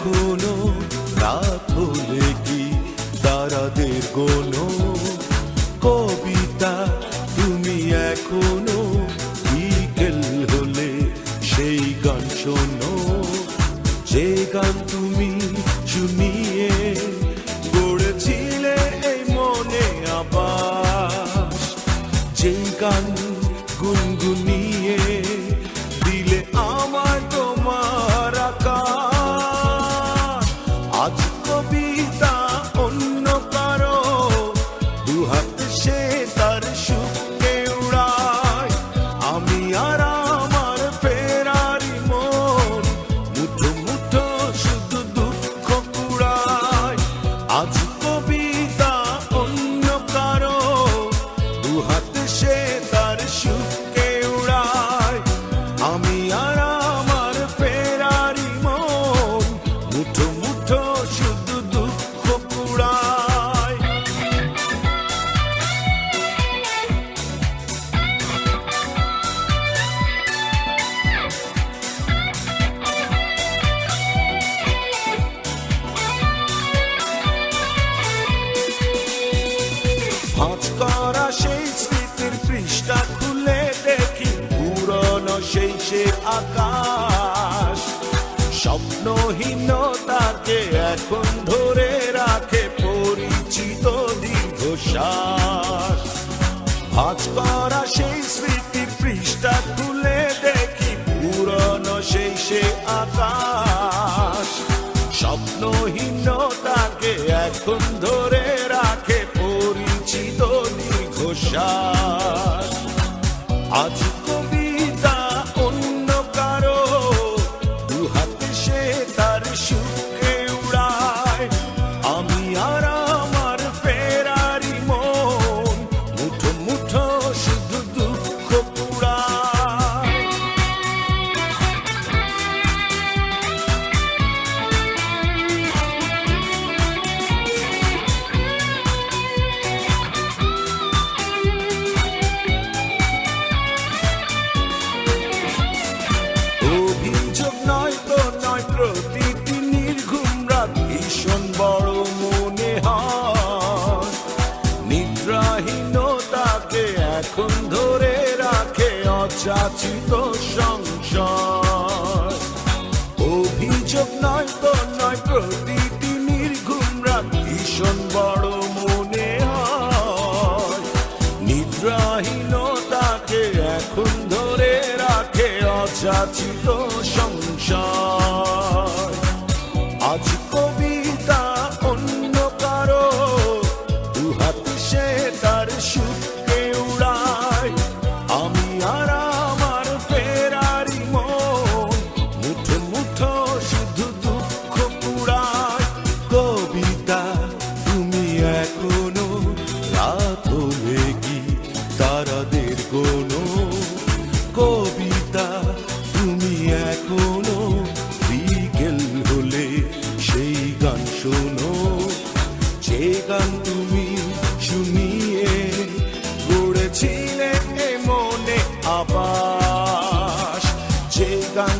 এখনো রাত হলে কি তারাদের গোনো কবিতা তুমি এখনো বিকেল হলে সেই গান শোনো যে গান তুমি শুনিয়ে গড়েছিলে এই মনে আবাস যে গান গুনগুনিয়ে দিলে আমার তোমার আকাশ আজ কবিতা অন্য কারো দুহাত সে তার সুখকে উড়ায় আমি আর আমার ফেরারি মন মুঠো মুঠো শুধু দুঃখ কুড়ায় আজ কবিতা অন্য কারো দুহাত সে তার সুখকে উড়ায় আমি আর আমার ফেরারি মন মুঠো মুঠো শুধু দুঃখ কুড়ায় ভাঁজ করা সেই স্মৃতির পৃষ্ঠা খুলে দেখি পুরনো সেই সে আকাশ স্বপ্নহীনতাকে এখন ধরে রাখে পরিচিত দীর্ঘশ্বাস ভাঁজ করা সেই স্মৃতির পৃষ্ঠা খুলে দেখি পুরনো সেই সে আকাশ স্বপ্নহীনতাকে এখন ধরে রাখে পরিচিত দীর্ঘশ্বাস আজ কবিতা অন্য কারো দুহাতে সে তার সুখকে উড়ায় আমি আর আমার ফেরারি মন মুঠো মুঠো শুধু দুঃখ কুড়ায় অভিযোগ নয় তো নয় প্রতিটি নির্ঘুম রাত ভীষণ বড় মনে হয় নিদ্রাহীনতাকে এখন ধরে রাখে অযাচিত সংশয় অভিযোগ নয় তো নয় প্রতিটি নির্ঘুম রাত ভীষণ বড় মনে হয় নিদ্রাহীনতাকে এখন ধরে রাখে অযাচিত সংশয় আজ কবিতা অন্য কারো দুহাত সে তার সুখকে উড়ায় আমি আর আমার ফেরারি মন মুঠো মুঠো শুধু দুঃখ কুড়ায় কবিতা তুমি এখনো রাত হলে কি তারাদের গোনো কবিতা তুমি এখনো বিকেল হলে সেই গান শোনো যে গান তুমি শুনিয়ে গড়েছিলে এ মনে আবাস যে গান